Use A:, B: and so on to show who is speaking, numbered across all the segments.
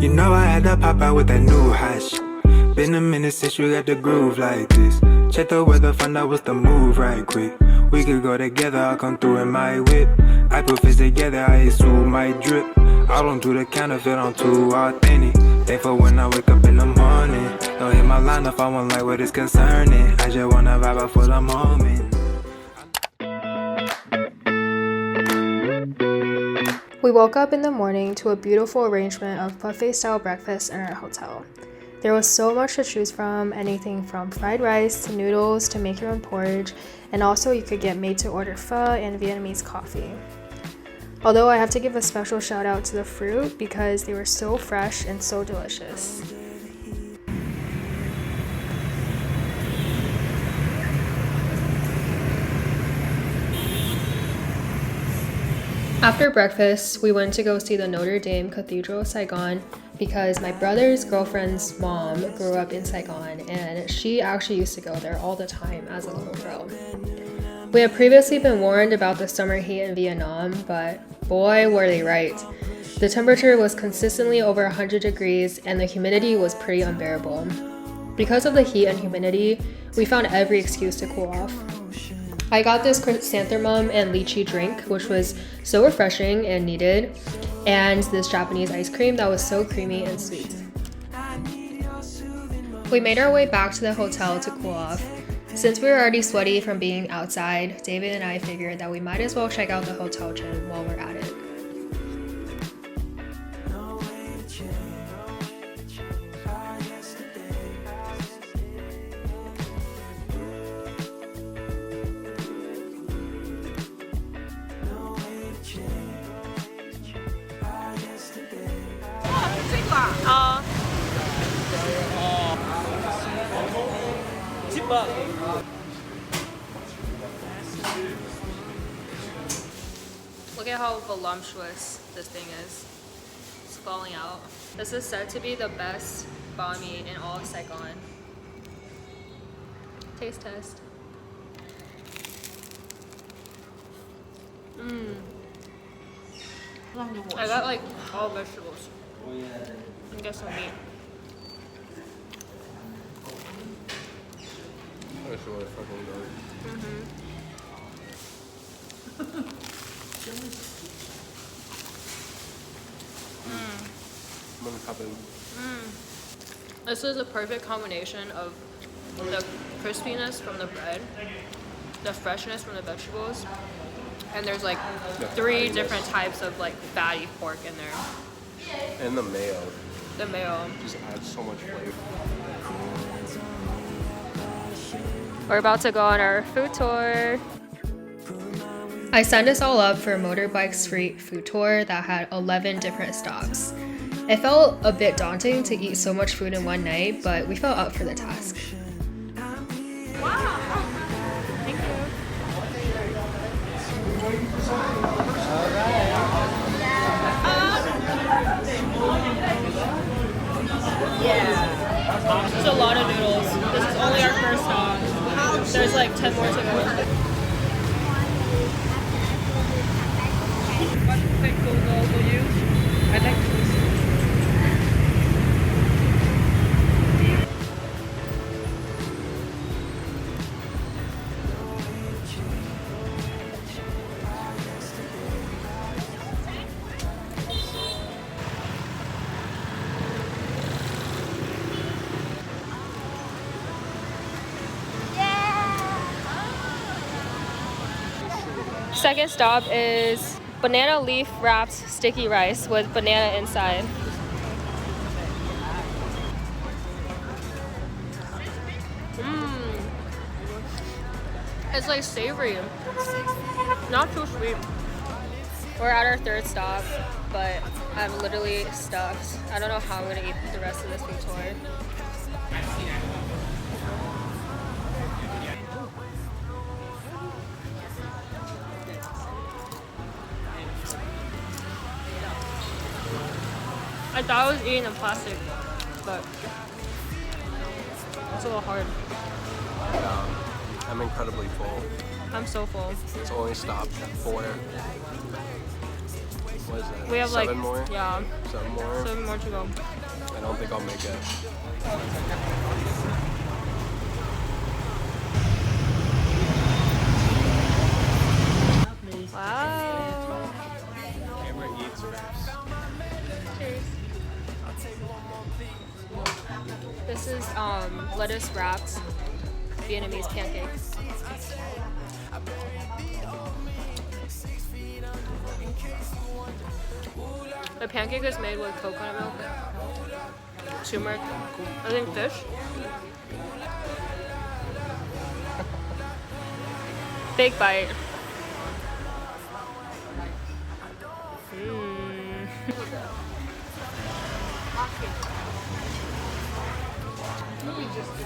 A: You know I had to pop out with that new hot shit. Been a minute since you got the groove like this. Check the weather, find out what's the move right quick. We could go together, I'll come through in my whip. I put fists together, I smooth my drip. I don't do the counterfeit, I'm too authentic. Thankful when I wake up in the morning. Don't hit my line if I won't like what it's concerning. I just wanna vibe out for the moment.
B: We woke up in the morning to a beautiful arrangement of buffet-style breakfast in our hotel. There was so much to choose from, anything from fried rice to noodles to make your own porridge, and also you could get made-to-order pho and Vietnamese coffee. Although I have to give a special shout out to the fruit because they were so fresh and so delicious. After breakfast, we went to go see the Notre Dame Cathedral Saigon because my brother's girlfriend's mom grew up in Saigon and she actually used to go there all the time as a little girl. We had previously been warned about the summer heat in Vietnam, but boy were they right. The temperature was consistently over 100 degrees and the humidity was pretty unbearable. Because of the heat and humidity, we found every excuse to cool off. I got this chrysanthemum and lychee drink, which was so refreshing and needed, and this Japanese ice cream that was so creamy and sweet. We made our way back to the hotel to cool off. Since we were already sweaty from being outside, David and I figured that we might as well check out the hotel gym while we're at it. Look at how voluptuous this thing is. It's falling out. This is said to be the best banh mi in all of Saigon. Taste test. I got like all vegetables. And get some meat.
C: That's really fucking good.
B: This is a perfect combination of the crispiness from the bread, the freshness from the vegetables, and there's like 3 different types of like fatty pork in there.
C: And the mayo.
B: The mayo
C: just adds so much flavor.
B: We're about to go on our food tour. I signed us all up for a motorbike street food tour that had 11 different stops. It felt a bit daunting to eat so much food in one night, but we felt up for the task. Wow! Thank you. Yeah. There's a lot of noodles. This is only our first stop. There's like 10 more to go. Second stop is banana leaf wrapped sticky rice with banana inside. It's like savory, not too sweet. We're at our third stop, but I'm literally stuffed. I don't know how I'm gonna eat the rest of this food tour. I thought I was eating in plastic, but it's a little hard.
C: I'm incredibly full.
B: I'm so full.
C: It's only stopped for What is that?
B: We have
C: seven
B: like
C: more?
B: yeah,
C: 7 more?
B: 7 more to go.
C: I don't think I'll make it.
B: Wow.
C: Amber eats first.
B: Cheers. This is lettuce wrapped Vietnamese pancakes. The pancake is made with coconut milk, turmeric, I think fish. Big bite.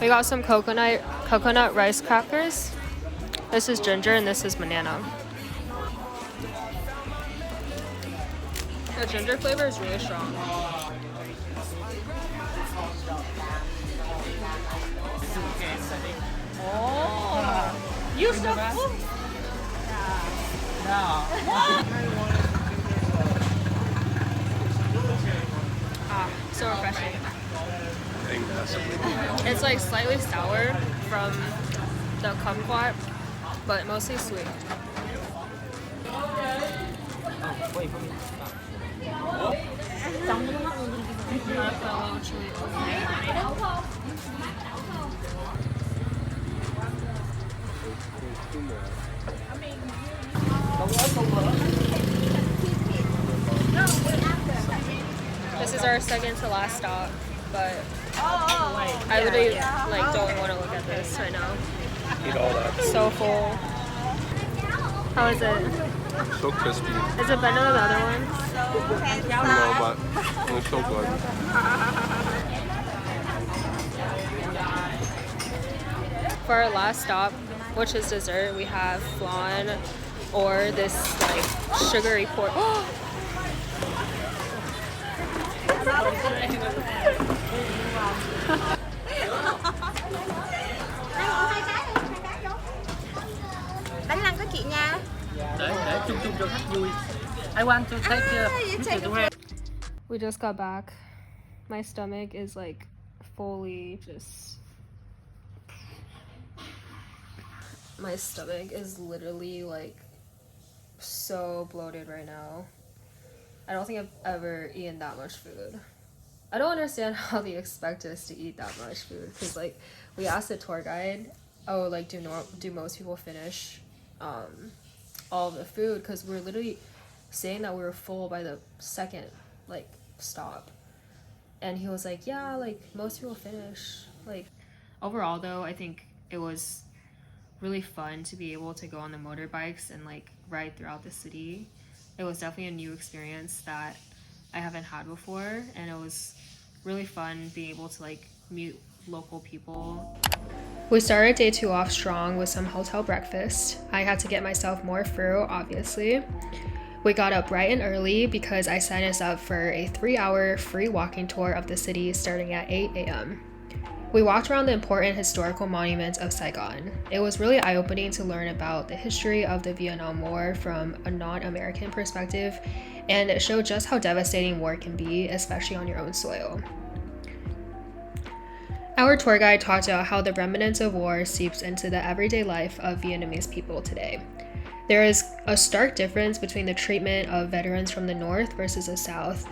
B: We got some coconut rice crackers. This is ginger and this is banana. The ginger flavor is really strong. Oh, you so full. So refreshing.
C: I think that's
B: It's like slightly sour from the kumquat, but mostly sweet. This is our second to last stop, but I really like don't want to look at this right now.
C: eat all that.
B: So full. How is it?
C: So crispy.
B: Is it better than the other one?
C: No, but it's so good.
B: For our last stop, which is dessert, we have flan or this like sugary pork.
D: Bánh lăng có chị nha.
E: Để chung chung cho khách vui. I want to take Mr. Durant.
B: We just got back. My stomach is like fully just. My stomach is literally like so bloated right now. I don't think I've ever eaten that much food. I don't understand how they expect us to eat that much food because like we asked the tour guide, oh like do most people finish all of the food, because we're literally saying that we were full by the second like stop, and he was like, yeah, like most people finish. Like overall though, I think it was really fun to be able to go on the motorbikes and like ride throughout the city. It was definitely a new experience that I haven't had before, and it was really fun being able to like meet local people. We started day 2 off strong with some hotel breakfast. I had to get myself more fruit, obviously. We got up bright and early because I signed us up for a 3-hour free walking tour of the city starting at 8 a.m. We walked around the important historical monuments of Saigon. It was really eye-opening to learn about the history of the Vietnam War from a non-American perspective, and it showed just how devastating war can be, especially on your own soil. Our tour guide talked about how the remnants of war seeps into the everyday life of Vietnamese people today. There is a stark difference between the treatment of veterans from the North versus the South,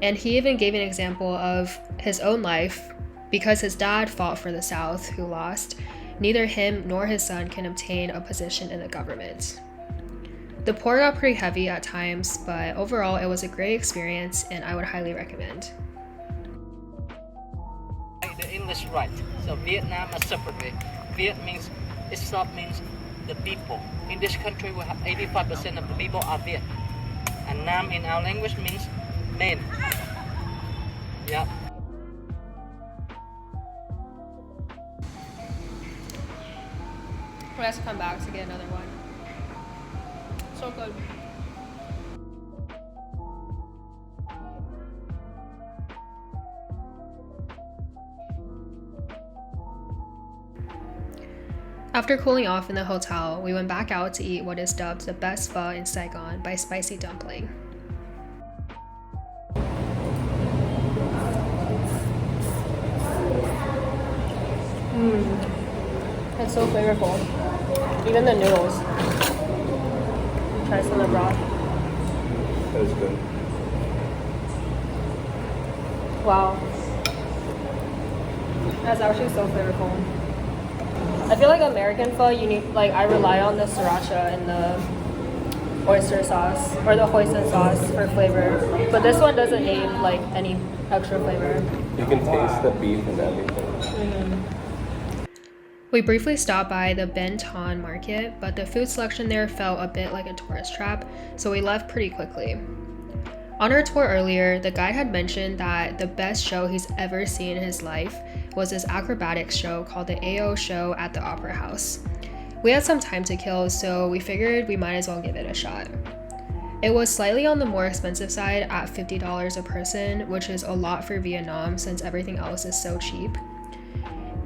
B: and he even gave an example of his own life. Because his dad fought for the South, who lost, neither him nor his son can obtain a position in the government. The pour got pretty heavy at times, but overall it was a great experience and I would highly recommend.
E: The English right. So Vietnam is separate. Viet means Islam means the people. In this country we have 85% of the people are Viet. And Nam in our language means men. Yeah.
B: We have to come back to get another one. So good. After cooling off in the hotel, we went back out to eat what is dubbed the best pho in Saigon by Spicy Dumpling. So flavorful. Even the noodles. Try some of the broth.
C: That is good.
B: Wow. That's actually so flavorful. I feel like American pho, you need, like, I rely on the sriracha and the oyster sauce or the hoisin sauce for flavor. But this one doesn't need like any extra flavor.
C: You can taste the beef and everything.
B: We briefly stopped by the Ben Ton market, but the food selection there felt a bit like a tourist trap, so we left pretty quickly. On our tour earlier, the guide had mentioned that the best show he's ever seen in his life was this acrobatics show called the AO show at the Opera House. We had some time to kill, so we figured we might as well give it a shot. It was slightly on the more expensive side at $50 a person, which is a lot for Vietnam since everything else is so cheap.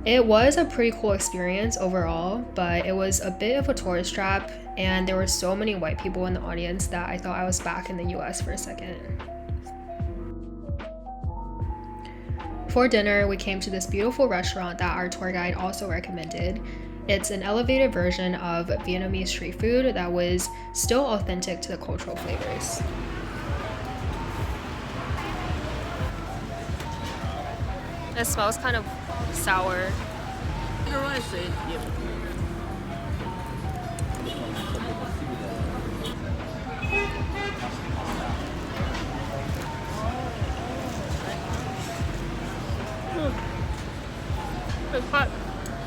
B: It was a pretty cool experience overall, but it was a bit of a tourist trap, and there were so many white people in the audience that I thought I was back in the US for a second. For dinner, we came to this beautiful restaurant that our tour guide also recommended. It's an elevated version of Vietnamese street food that was still authentic to the cultural flavors. It smells kind of sour. It's hot.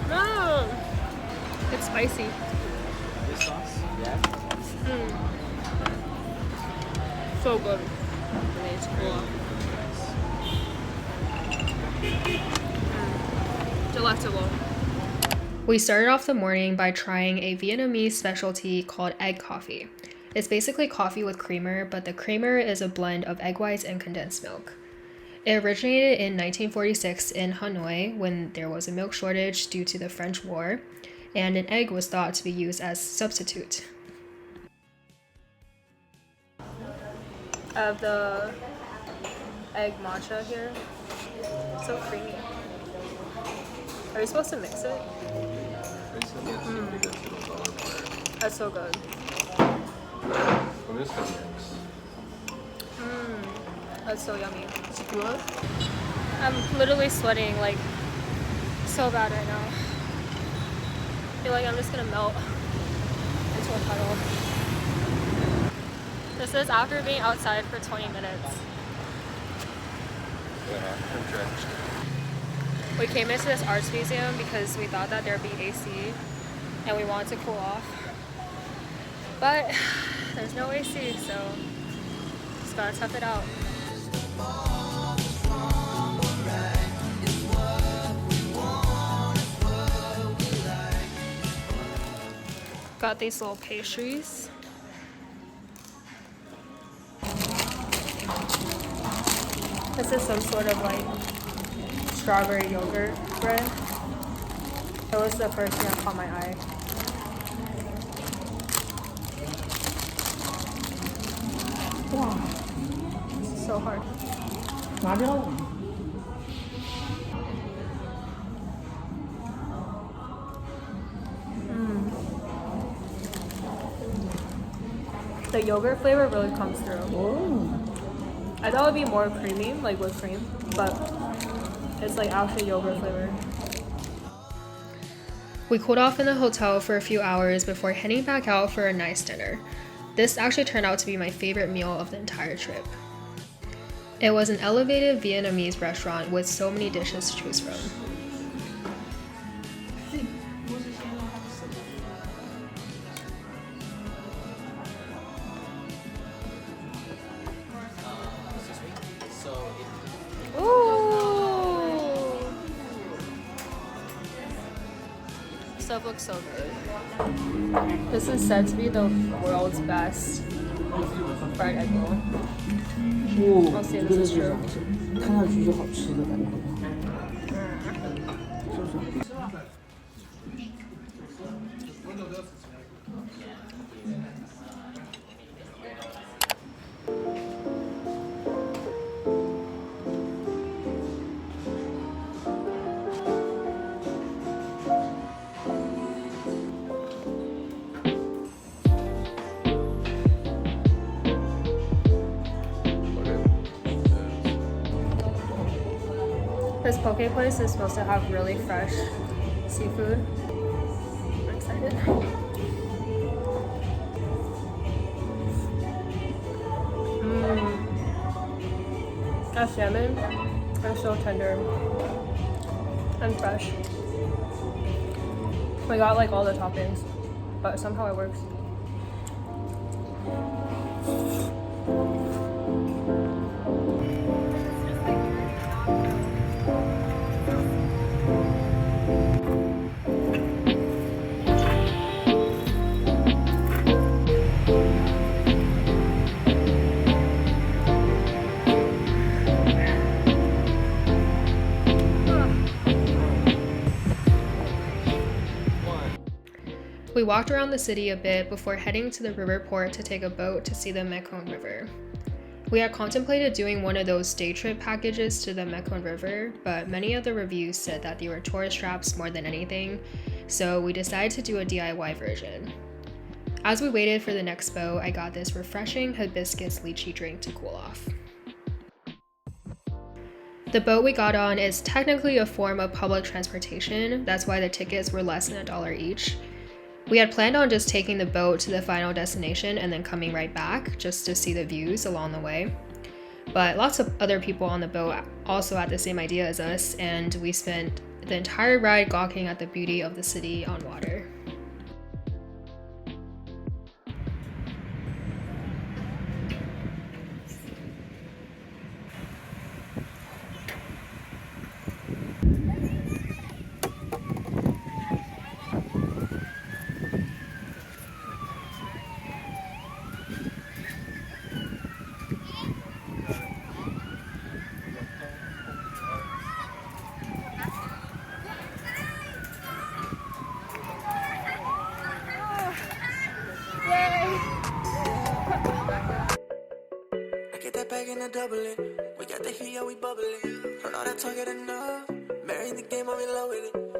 B: No! It's spicy.
E: This sauce? Yeah.
B: So good. Delectable. We started off the morning by trying a Vietnamese specialty called egg coffee. It's basically coffee with creamer, but the creamer is a blend of egg whites and condensed milk. It originated in 1946 in Hanoi when there was a milk shortage due to the French War, and an egg was thought to be used as substitute. I have the egg matcha here. So creamy. Are you supposed to mix it? That's so good.
C: I'm just gonna mix.
B: That's so yummy. It's good. I'm literally sweating like so bad right now. I feel like I'm just gonna melt into a puddle. This is after being outside for 20 minutes.
C: Yeah, I'm drenched.
B: We came into this arts museum because we thought that there'd be AC and we wanted to cool off. But there's no AC, so just gotta tough it out. Got these little pastries. This is some sort of like strawberry yogurt bread. That was the first thing that caught my eye. Wow, this is so hard. The yogurt flavor really comes through. I thought it would be more creamy, like whipped cream, but it's like actually yogurt flavor. We cooled off in the hotel for a few hours before heading back out for a nice dinner. This actually turned out to be my favorite meal of the entire trip. It was an elevated Vietnamese restaurant with so many dishes to choose from. Stuff looks so good. This is said to be the world's best fried egg roll. I'll see if this is true.
F: 看上去就好吃的感觉。
B: This poke place is supposed to have really fresh seafood. I'm excited. That salmon is so tender and fresh. We got like all the toppings, but somehow it works. We walked around the city a bit before heading to the river port to take a boat to see the Meking River. We had contemplated doing one of those day trip packages to the Meking River, but many of the reviews said that they were tourist traps more than anything, so we decided to do a DIY version. As we waited for the next boat, I got this refreshing hibiscus lychee drink to cool off. The boat we got on is technically a form of public transportation, that's why the tickets were less than $1 each. We had planned on just taking the boat to the final destination and then coming right back just to see the views along the way. But lots of other people on the boat also had the same idea as us, and we spent the entire ride gawking at the beauty of the city on water.
A: Back in the double it. We got the heat, yeah, we bubbling. Heard all that talk, get enough. Married the game, I'm in love with it.